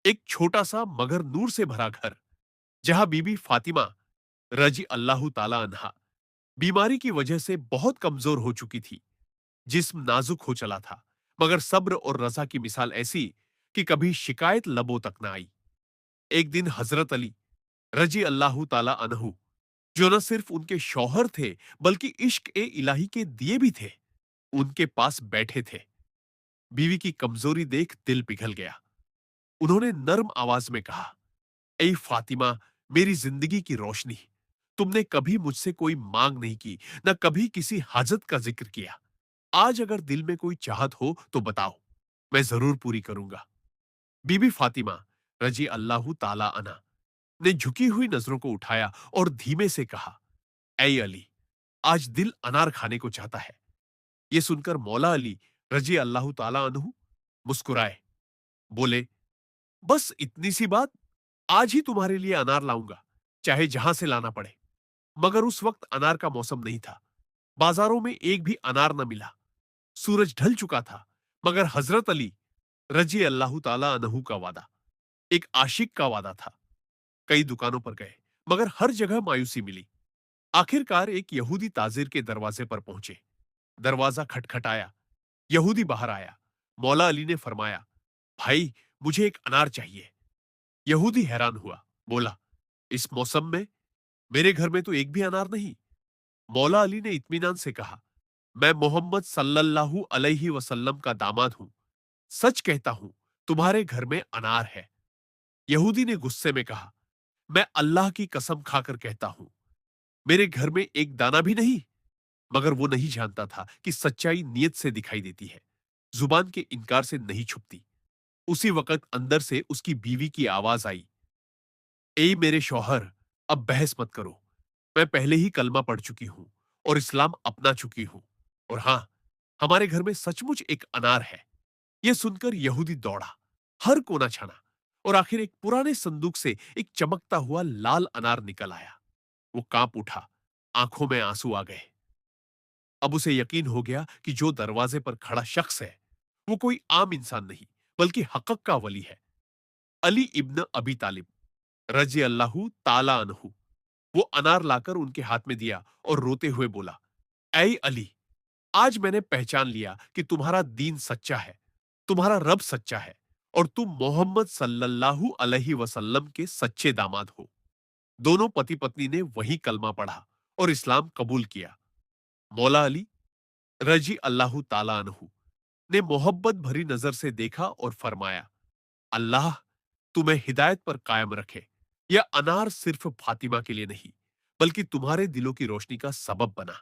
एक छोटा सा मगर नूर से भरा घर, जहां बीबी फातिमा रजी अल्लाह ताला अन्हा बीमारी की वजह से बहुत कमजोर हो चुकी थी। जिस्म नाजुक हो चला था, मगर सब्र और रजा की मिसाल ऐसी कि कभी शिकायत लबों तक न आई। एक दिन हजरत अली रजी अल्लाह ताला अनहु, जो न सिर्फ उनके शौहर थे बल्कि इश्क ए इलाही के दिए भी थे, उनके पास बैठे थे। बीवी की कमजोरी देख दिल पिघल गया। उन्होंने नर्म आवाज में कहा, ऐ फातिमा, मेरी जिंदगी की रोशनी, तुमने कभी मुझसे कोई मांग नहीं की, न कभी किसी हाजत का जिक्र किया। आज अगर दिल में कोई चाहत हो तो बताओ, मैं जरूर पूरी करूंगा। बीबी फातिमा रजी अल्लाह ताला अना ने झुकी हुई नजरों को उठाया और धीमे से कहा, ऐ अली, आज दिल अनार खाने को चाहता है। ये सुनकर मौला अली रजी अल्लाह ताला अनहु मुस्कुराए, बोले, बस इतनी सी बात, आज ही तुम्हारे लिए अनार लाऊंगा, चाहे जहां से लाना पड़े। मगर उस वक्त अनार का मौसम नहीं था। बाजारों में एक भी अनार न मिला। सूरज ढल चुका था, मगर हजरत अली रजी अल्लाह ताला अनहु का वादा एक आशिक का वादा था। कई दुकानों पर गए, मगर हर जगह मायूसी मिली। आखिरकार एक यहूदी ताजिर के दरवाजे पर पहुंचे। दरवाजा खटखटाया। यहूदी बाहर आया। मौला अली ने फरमाया, भाई, मुझे एक अनार चाहिए। यहूदी हैरान हुआ, बोला, इस मौसम में मेरे घर में तो एक भी अनार नहीं। मौला अली ने इत्मीनान से कहा, मैं मोहम्मद सल्लल्लाहु अलैहि वसल्लम का दामाद हूं। सच कहता हूं, तुम्हारे घर में अनार है। यहूदी ने गुस्से में कहा, मैं अल्लाह की कसम खाकर कहता हूं, मेरे घर में एक दाना भी नहीं। मगर वो नहीं जानता था कि सच्चाई नीयत से दिखाई देती है, जुबान के इनकार से नहीं छुपती। उसी वक्त अंदर से उसकी बीवी की आवाज आई, ए मेरे शौहर, अब बहस मत करो। मैं पहले ही कलमा पढ़ चुकी हूं और इस्लाम अपना चुकी हूं। और हां, हमारे घर में सचमुच एक अनार है। यह सुनकर यहूदी दौड़ा, हर कोना छाना और आखिर एक पुराने संदूक से एक चमकता हुआ लाल अनार निकल आया। वो कांप उठा, आंखों में आंसू आ गए। अब उसे यकीन हो गया कि जो दरवाजे पर खड़ा शख्स है, वो कोई आम इंसान नहीं, बल्कि हक़क़ का वली है, अली इब्न अबी तालिब रजी अल्लाहु ताला अन्हु। वो अनार लाकर उनके हाथ में दिया और रोते हुए बोला, ऐ अली, आज मैंने पहचान लिया कि तुम्हारा दीन सच्चा है, तुम्हारा रब सच्चा है और तुम मोहम्मद सल्लल्लाहु अलैहि वसल्लम के सच्चे दामाद हो। दोनों पति पत्नी ने वही कलमा पढ़ा और इस्लाम कबूल किया। मौला अली रजी अल्लाह ताला अन्हु ने मोहब्बत भरी नजर से देखा और फरमाया, अल्लाह तुम्हें हिदायत पर कायम रखे। यह अनार सिर्फ फातिमा के लिए नहीं, बल्कि तुम्हारे दिलों की रोशनी का सबब बना।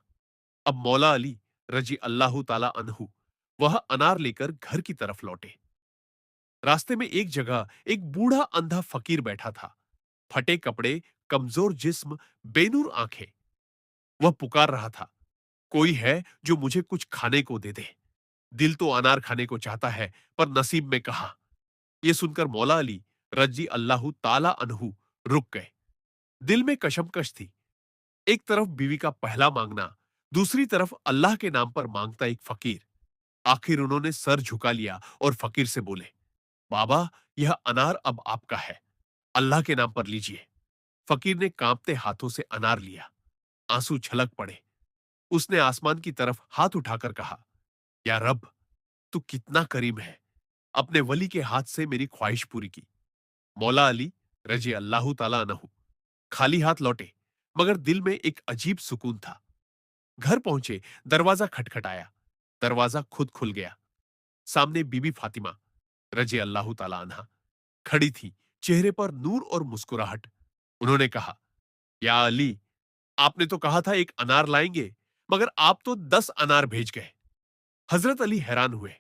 अब मौला अली रजी अल्लाह ताला अन्हु वह अनार लेकर घर की तरफ लौटे। रास्ते में एक जगह एक बूढ़ा अंधा फकीर बैठा था। फटे कपड़े, कमजोर जिस्म, बेनूर आंखें। वह पुकार रहा था, कोई है जो मुझे कुछ खाने को दे दे। दिल तो अनार खाने को चाहता है, पर नसीब में कहा। यह सुनकर मौला अली रजी अल्लाह ताला अनहु रुक गए। दिल में कशमकश थी। एक तरफ बीवी का पहला मांगना, दूसरी तरफ अल्लाह के नाम पर मांगता एक फकीर। आखिर उन्होंने सर झुका लिया और फकीर से बोले, बाबा, यह अनार अब आपका है, अल्लाह के नाम पर लीजिए। फकीर ने कांपते हाथों से अनार लिया। आंसू छलक पड़े। उसने आसमान की तरफ हाथ उठाकर कहा, या रब, तू कितना करीम है, अपने वली के हाथ से मेरी ख्वाहिश पूरी की। मौला अली रजी अल्लाह ताला अन्हु खाली हाथ लौटे, मगर दिल में एक अजीब सुकून था। घर पहुंचे, दरवाजा खटखटाया। दरवाजा खुद खुल गया। सामने बीबी फातिमा रजी अल्लाह ताला अन्हा खड़ी थी, चेहरे पर नूर और मुस्कुराहट। उन्होंने कहा, या अली, आपने तो कहा था एक अनार लाएंगे, मगर आप तो 10 अनार भेज गए। हजरत अली हैरान हुए,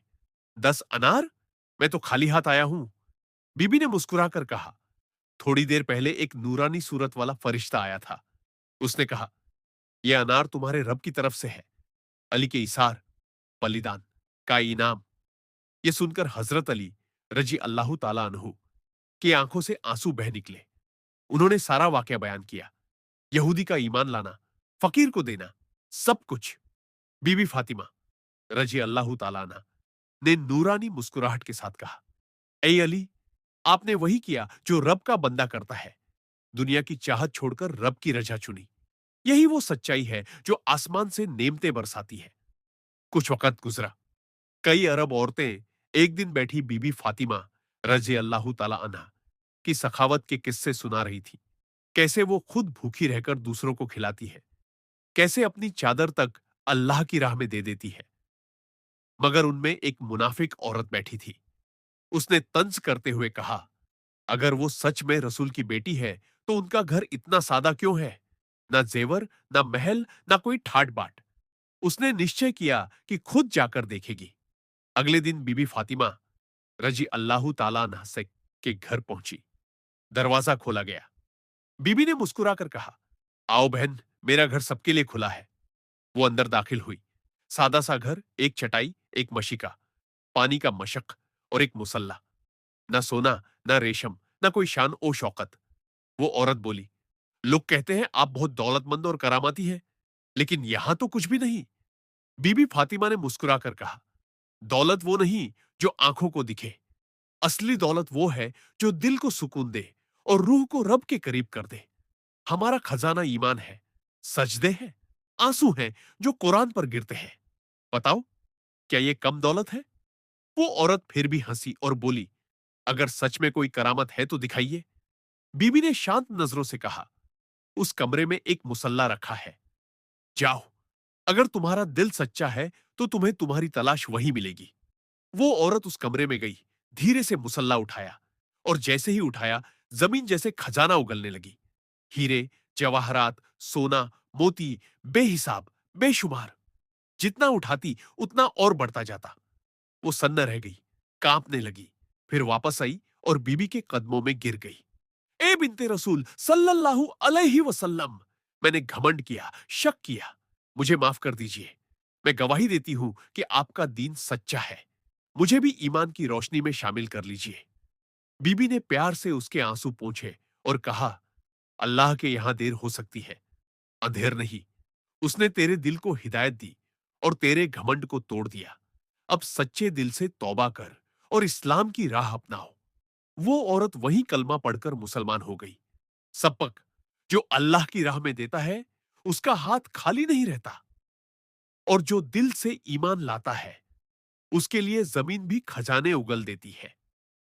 10 अनार? मैं तो खाली हाथ आया हूं। बीबी ने मुस्कुराकर कहा, थोड़ी देर पहले एक नूरानी सूरत वाला फरिश्ता आया था। उसने कहा, यह अनार तुम्हारे रब की तरफ से है, अली के इसार, बलिदान का इनाम। यह सुनकर हजरत अली रजी अल्लाह ताला अन्हु की आंखों से आंसू बह निकले। उन्होंने सारा वाकया बयान किया, यहूदी का ईमान लाना, फकीर को देना, सब कुछ। बीबी फातिमा रजी अल्लाह ताला अन्हा ने नूरानी मुस्कुराहट के साथ कहा, ऐ अली, آپ نے وہی کیا جو رب کا بندہ کرتا ہے، دنیا کی چاہت چھوڑکر رب کی رجا چنی۔ یہی وہ سچائی ہے جو آسمان سے نعمتیں برساتی ہے۔ کچھ وقت گزرا، کئی عرب عورتیں ایک دن بیٹھی بی بی فاطمہ رضی اللہ تعالی عنہا کی سخاوت کے قصے سنا رہی تھی۔ کیسے وہ خود بھوکی رہ کر دوسروں کو کھلاتی ہے، کیسے اپنی چادر تک اللہ کی راہ میں دے دیتی ہے۔ مگر ان میں ایک منافق عورت بیٹھی تھی۔ اس نے طنز کرتے ہوئے کہا، اگر وہ سچ میں رسول کی بیٹی ہے تو ان کا گھر اتنا سادہ کیوں ہے؟ نہ زیور، نہ محل، نہ کوئی ٹھاٹ باٹ۔ اس نے نشچے کیا کہ خود جا کر دیکھے گی۔ اگلے دن بی بی فاطمہ رضی اللہ تعالیٰ عنہ سے کے گھر پہنچی۔ دروازہ کھولا گیا۔ بی بی نے مسکرا کر کہا، آؤ بہن، میرا گھر سب کے لیے کھلا ہے۔ وہ اندر داخل ہوئی۔ سادہ سا گھر، ایک چٹائی، ایک مشیکا، پانی کا مشق اور ایک مسلح۔ نہ سونا، نہ ریشم، نہ کوئی شان و شوکت۔ وہ عورت بولی، لوگ کہتے ہیں آپ بہت دولت مند اور کراماتی ہیں، لیکن یہاں تو کچھ بھی نہیں۔ بی بی فاطمہ نے مسکرا کر کہا، دولت وہ نہیں جو آنکھوں کو دکھے، اصلی دولت وہ ہے جو دل کو سکون دے اور روح کو رب کے قریب کر دے۔ ہمارا خزانہ ایمان ہے، سجدے ہیں، آنسو ہیں جو قرآن پر گرتے ہیں۔ بتاؤ، کیا یہ کم دولت ہے؟ وہ عورت پھر بھی ہنسی اور بولی، اگر سچ میں کوئی کرامت ہے تو دکھائیے۔ بی بی نے شانت نظروں سے کہا، اس کمرے میں ایک مسلح رکھا ہے، جاؤ، اگر تمہارا دل سچا ہے تو تمہیں تمہاری تلاش وہی ملے گی۔ وہ عورت اس کمرے میں گئی، دھیرے سے مسلح اٹھایا، اور جیسے ہی اٹھایا زمین جیسے کھجانہ اگلنے لگی۔ ہیرے، جواہرات، سونا، موتی، بے حساب، بے شمار۔ جتنا اٹھاتی اتنا اور بڑھتا جاتا۔ وہ سन्न رہ گئی، کانپنے لگی، پھر واپس آئی اور بی بی کے قدموں میں گر گئی۔ اے بنت رسول صلی اللہ علیہ وسلم، میں نے گھمنڈ کیا، شک کیا، مجھے معاف کر دیجئے۔ میں گواہی دیتی ہوں کہ آپ کا دین سچا ہے، مجھے بھی ایمان کی روشنی میں شامل کر لیجئے۔ بی بی نے پیار سے اس کے آنسو پونچھے اور کہا، اللہ کے یہاں دیر ہو سکتی ہے، اندھیر نہیں۔ اس نے تیرے دل کو ہدایت دی اور تیرے گھمنڈ کو توڑ دیا۔ اب سچے دل سے توبہ کر اور اسلام کی راہ اپناؤ۔ وہ عورت وہیں کلمہ پڑھ کر مسلمان ہو گئی۔ سبق، جو اللہ کی راہ میں دیتا ہے اس کا ہاتھ خالی نہیں رہتا، اور جو دل سے ایمان لاتا ہے اس کے لیے زمین بھی کھجانے اگل دیتی ہے۔